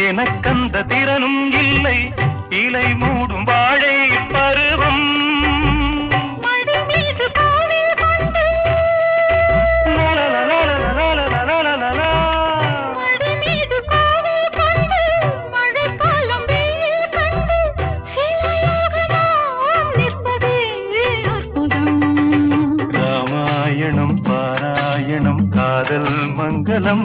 எனக்கந்த திறனும் இல்லை இலை மூடும் வாழை பருவம் ராமாயணம் பாராயணம் காதல் மங்களம்